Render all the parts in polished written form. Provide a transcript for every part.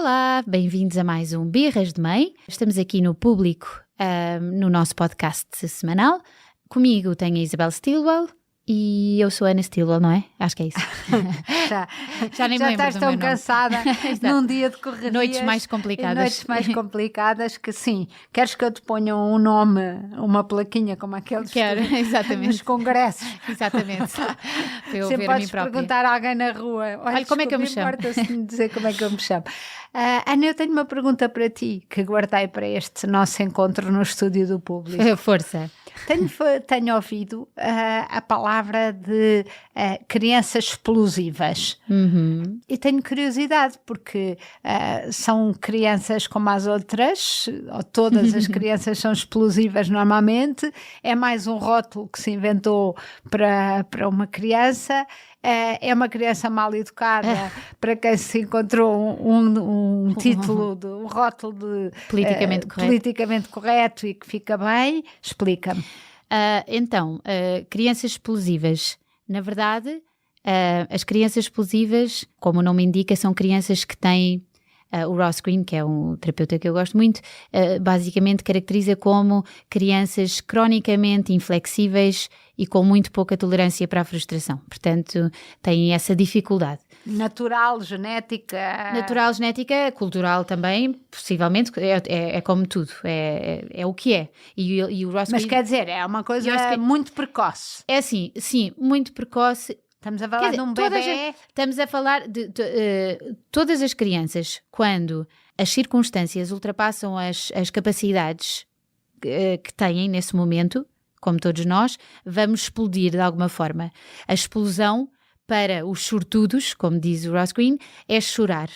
Olá, bem-vindos a mais um Birras de Mãe. Estamos aqui no público, no nosso podcast semanal. Comigo tenho a Isabel Stilwell e eu sou a Ana Stilwell, não é? Acho que é isso. Já nem me lembro estás tão cansada num dia de correrias. Noites mais complicadas. Que sim, queres que eu te ponha um nome, uma plaquinha como aqueles exatamente. nos congressos? Exatamente. Para eu Você ver a mim podes própria. perguntar a alguém na rua. Olha, como é que eu me chamo? Importa-se me dizer como é que eu me chamo. Ana, eu tenho uma pergunta para ti, que guardei para este nosso encontro no estúdio do público. Força. Tenho ouvido a palavra de crianças explosivas. Uhum. E tenho curiosidade, porque são crianças como as outras, ou todas as crianças são explosivas normalmente, é mais um rótulo que se inventou para uma criança. É uma criança mal educada para quem se encontrou um título, um rótulo de politicamente correto e que fica bem. Explica-me. Crianças explosivas. Na verdade, as crianças explosivas, como o nome indica, são crianças que têm... o Ross Greene, que é um terapeuta que eu gosto muito, basicamente caracteriza como crianças cronicamente inflexíveis e com muito pouca tolerância para a frustração. Portanto, têm essa dificuldade. Natural, genética, cultural também, possivelmente, é como tudo, é o que é. E o Ross Mas Greene, quer dizer, é uma coisa muito precoce. É assim, sim, muito precoce. Estamos a falar de um bebê. Estamos a falar de todas as crianças, quando as circunstâncias ultrapassam as capacidades que têm nesse momento, como todos nós, vamos explodir de alguma forma. A explosão para os sortudos, como diz o Ross Greene, é chorar.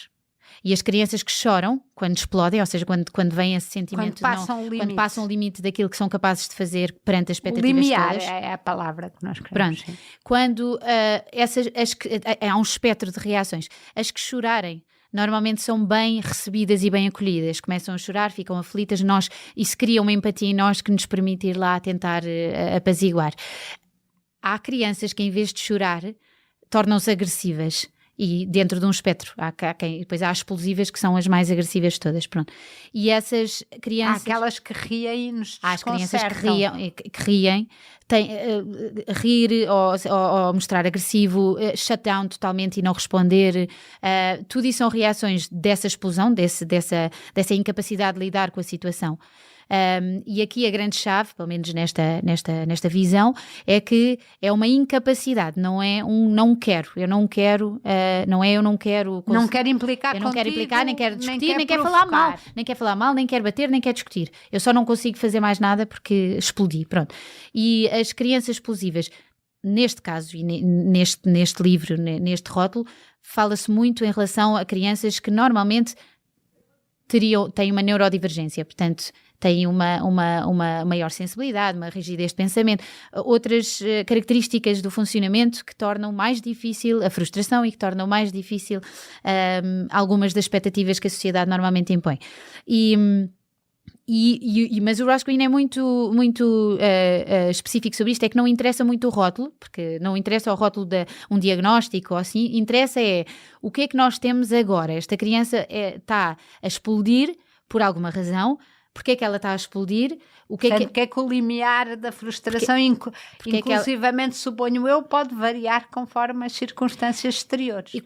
E as crianças que choram, quando explodem, ou seja, quando vem esse sentimento, quando passam o limite daquilo que são capazes de fazer perante as expectativas limiar todas. É a palavra que nós queremos. Pronto, quando há um espectro de reações. As que chorarem normalmente são bem recebidas e bem acolhidas. Começam a chorar, ficam aflitas, isso cria uma empatia em nós que nos permite ir lá tentar apaziguar. Há crianças que, em vez de chorar, tornam-se agressivas. E dentro de um espectro, depois há explosivas que são as mais agressivas de todas, pronto. E essas crianças... Há aquelas que riem e nos desconcertam. Há as crianças que riem, rir ou mostrar agressivo, shutdown totalmente e não responder, tudo isso são reações dessa explosão, dessa incapacidade de lidar com a situação. E aqui a grande chave, pelo menos nesta visão, é que é uma incapacidade, não é não quero, não quero implicar eu não quero implicar, nem quero discutir, nem quero falar mal, nem quero bater, nem quero discutir, eu só não consigo fazer mais nada porque explodi, pronto. E as crianças explosivas, neste caso e neste livro, neste rótulo, fala-se muito em relação a crianças que normalmente têm uma neurodivergência, portanto têm uma maior sensibilidade, uma rigidez de pensamento, outras características do funcionamento que tornam mais difícil a frustração e que tornam mais difícil algumas das expectativas que a sociedade normalmente impõe. Mas o Ross Greene é muito específico sobre isto, é que não interessa muito o rótulo, porque não interessa o rótulo de um diagnóstico ou assim, interessa o que é que nós temos agora. Esta criança está a explodir por alguma razão. Porque é que ela está a explodir? O que é que o limiar da frustração, inclusivamente, suponho eu, pode variar conforme as circunstâncias exteriores. E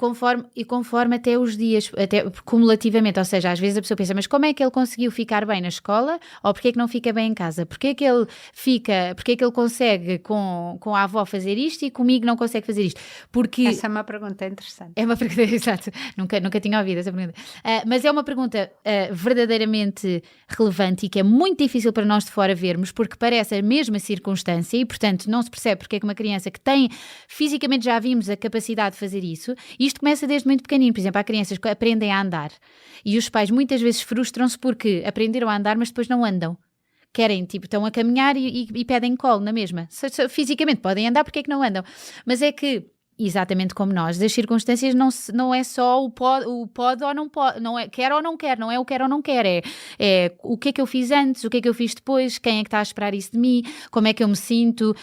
conforme até os dias, até cumulativamente, ou seja, às vezes a pessoa pensa, mas como é que ele conseguiu ficar bem na escola? Ou porque é que não fica bem em casa? Porque é que ele consegue com a avó fazer isto e comigo não consegue fazer isto? Porque... Essa é uma pergunta interessante. É uma pergunta, exato. Nunca tinha ouvido essa pergunta. Mas é uma pergunta verdadeiramente relevante e que é muito difícil para nós de fora vermos, porque parece a mesma circunstância e, portanto, não se percebe porque é que uma criança que tem, fisicamente já vimos a capacidade de fazer isso, e isto começa desde muito pequenino. Por exemplo, há crianças que aprendem a andar e os pais muitas vezes frustram-se porque aprenderam a andar, mas depois não andam. Querem, estão a caminhar e pedem colo na mesma. Fisicamente podem andar, porque é que não andam? Mas é que exatamente como nós. Das circunstâncias não é só o pode ou não pode, não é quer ou não quer, não é o quer ou não quer, é o que é que eu fiz antes, o que é que eu fiz depois, quem é que está a esperar isso de mim, como é que eu me sinto,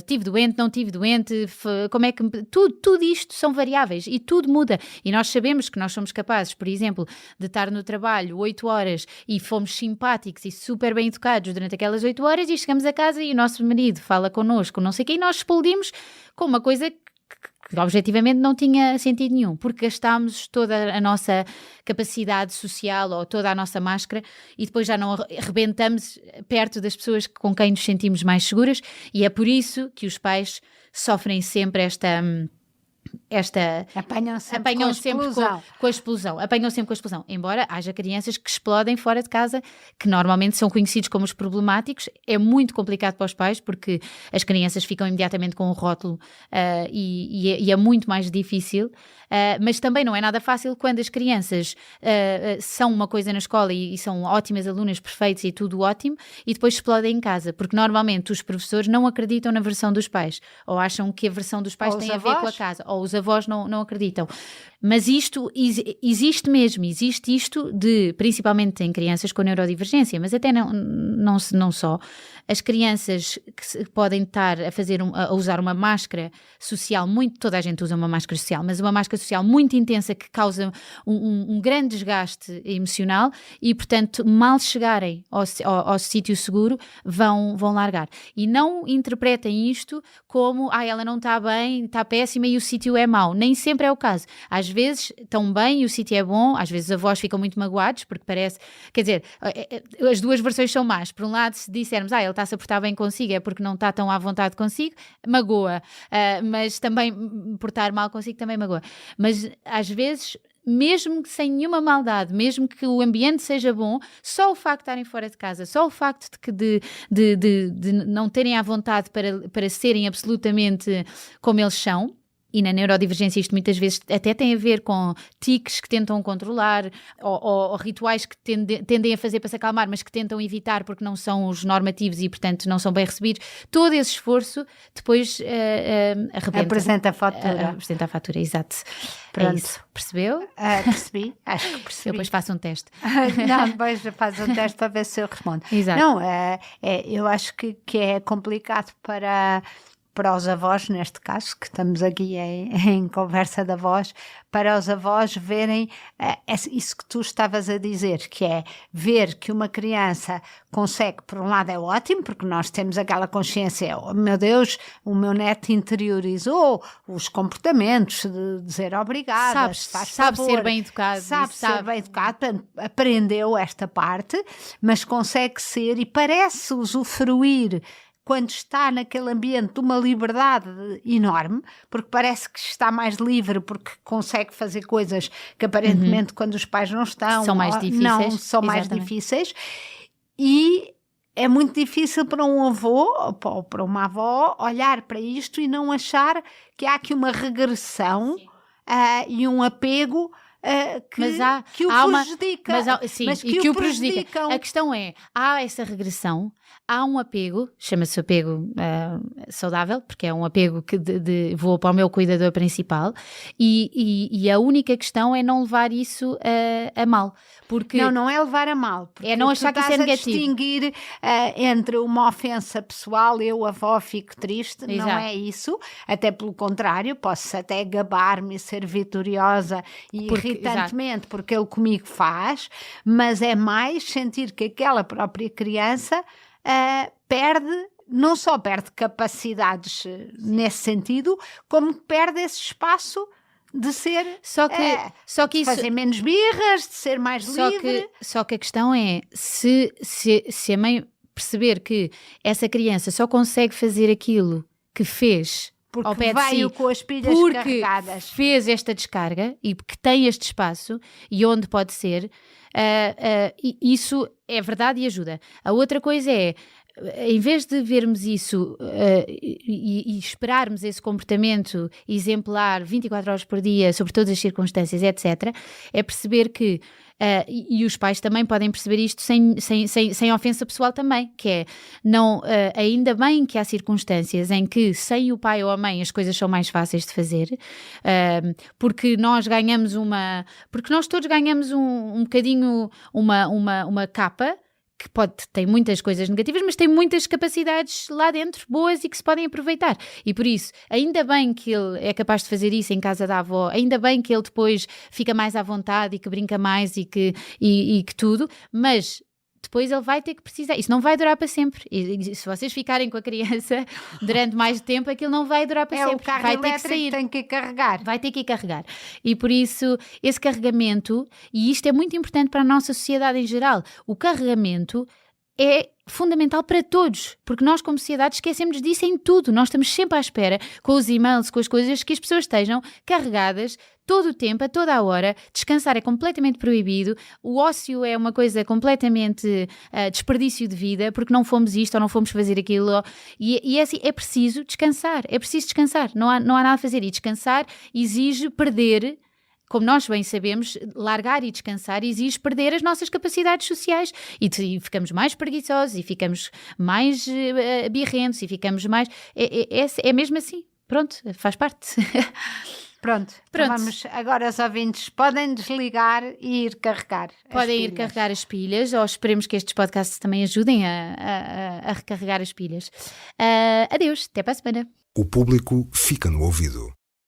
tive doente, não tive doente, como é que... Tudo isto são variáveis e tudo muda. E nós sabemos que nós somos capazes, por exemplo, de estar no trabalho 8 horas e fomos simpáticos e super bem educados durante aquelas 8 horas e chegamos a casa e o nosso marido fala connosco, não sei o quê, e nós explodimos com uma coisa que objetivamente não tinha sentido nenhum, porque gastámos toda a nossa capacidade social ou toda a nossa máscara e depois já não arrebentamos perto das pessoas com quem nos sentimos mais seguras, e é por isso que os pais sofrem sempre apanham sempre com a explosão. Apanham sempre com a explosão. Embora haja crianças que explodem fora de casa, que normalmente são conhecidos como os problemáticos. É muito complicado para os pais, porque as crianças ficam imediatamente com o rótulo e é muito mais difícil. Mas também não é nada fácil quando as crianças são uma coisa na escola e são ótimas alunas, perfeitas e tudo ótimo, e depois explodem em casa, porque normalmente os professores não acreditam na versão dos pais, ou acham que a versão dos pais tem a ver com a casa, ou os avós não acreditam. Mas isto existe mesmo, existe isto principalmente em crianças com neurodivergência, mas até não só. As crianças que podem estar a usar uma máscara social toda a gente usa uma máscara social, mas uma máscara social muito intensa que causa um grande desgaste emocional e, portanto, mal chegarem ao sítio seguro, vão largar. E não interpretem isto como, ela não está bem, está péssima e o sítio é mau. Nem sempre é o caso. Às vezes estão bem e o sítio é bom, às vezes os avós ficam muito magoados, porque parece, quer dizer, as duas versões são más. Por um lado, se dissermos, ele está-se a portar bem consigo, é porque não está tão à vontade consigo, magoa, mas também portar mal consigo também magoa. Mas às vezes, mesmo que sem nenhuma maldade, mesmo que o ambiente seja bom, só o facto de estarem fora de casa, só o facto de não terem à vontade para serem absolutamente como eles são. E na neurodivergência isto muitas vezes até tem a ver com tiques que tentam controlar ou rituais que tendem a fazer para se acalmar, mas que tentam evitar porque não são os normativos e, portanto, não são bem recebidos. Todo esse esforço depois arrebenta. Apresenta a fatura. Apresenta a fatura, exato. Pronto. É isso. Percebeu? Percebi, acho que percebi. Eu depois faço um teste. Não, depois faz um teste para ver se eu respondo. Exato. Não, eu acho que é complicado para os avós, neste caso, que estamos aqui em conversa de avós, para os avós verem isso que tu estavas a dizer, que é ver que uma criança consegue, por um lado é ótimo, porque nós temos aquela consciência, meu Deus, o meu neto interiorizou os comportamentos de dizer obrigada, sabe ser bem educado. Sabe ser bem educado, portanto, aprendeu esta parte, mas consegue ser e parece usufruir quando está naquele ambiente de uma liberdade enorme, porque parece que está mais livre, porque consegue fazer coisas que aparentemente quando os pais não estão, são mais difíceis. Não, são mais difíceis, e é muito difícil para um avô ou para uma avó olhar para isto e não achar que há aqui uma regressão e um apego que o prejudica. Mas que o prejudica. A questão é, há essa regressão, há um apego, chama-se apego saudável, porque é um apego que vou para o meu cuidador principal, e a única questão é não levar isso a mal. Porque não é levar a mal. É não achar que isso é negativo. Distinguir entre uma ofensa pessoal, eu, avó, fico triste, Exato. Não é isso. Até pelo contrário, posso até gabar-me e ser vitoriosa e irritantemente porque ele comigo faz, mas é mais sentir que aquela própria criança não só perde capacidades nesse sentido, como perde esse espaço de ser, de fazer menos birras, de ser mais livre. Só que a questão é, se a mãe perceber que essa criança só consegue fazer aquilo que fez porque ao pé veio de si, com as pilhas carregadas, fez esta descarga e que tem este espaço e onde pode ser, isso é verdade e ajuda. A outra coisa é, em vez de vermos isso e esperarmos esse comportamento exemplar 24 horas por dia, sobre todas as circunstâncias, etc., é perceber que, e os pais também podem perceber isto sem ofensa pessoal também, que é, não, ainda bem que há circunstâncias em que sem o pai ou a mãe as coisas são mais fáceis de fazer, porque nós ganhamos porque nós todos ganhamos um bocadinho uma capa, que tem muitas coisas negativas, mas tem muitas capacidades lá dentro, boas e que se podem aproveitar. E por isso, ainda bem que ele é capaz de fazer isso em casa da avó, ainda bem que ele depois fica mais à vontade e que brinca mais e que tudo, mas depois ele vai ter que precisar. Isso não vai durar para sempre. E se vocês ficarem com a criança durante mais tempo, aquilo não vai durar para sempre. O carro vai ter elétrico que sair. Tem que carregar. Vai ter que ir carregar. E por isso, esse carregamento, e isto é muito importante para a nossa sociedade em geral, o carregamento é fundamental para todos, porque nós como sociedade esquecemos disso em tudo. Nós estamos sempre à espera, com os e-mails, com as coisas, que as pessoas estejam carregadas todo o tempo, a toda a hora. Descansar é completamente proibido, o ócio é uma coisa completamente desperdício de vida, porque não fomos isto ou não fomos fazer aquilo, e é assim, é preciso descansar, não há nada a fazer, e descansar exige perder. Como nós bem sabemos, largar e descansar exige perder as nossas capacidades sociais e ficamos mais preguiçosos e ficamos mais birrentos e ficamos mais... É mesmo assim. Pronto, faz parte. Pronto. Então vamos, agora os ouvintes podem desligar e ir carregar Podem ir carregar as pilhas, ou esperemos que estes podcasts também ajudem a recarregar as pilhas. Adeus, até para a semana. O público fica no ouvido.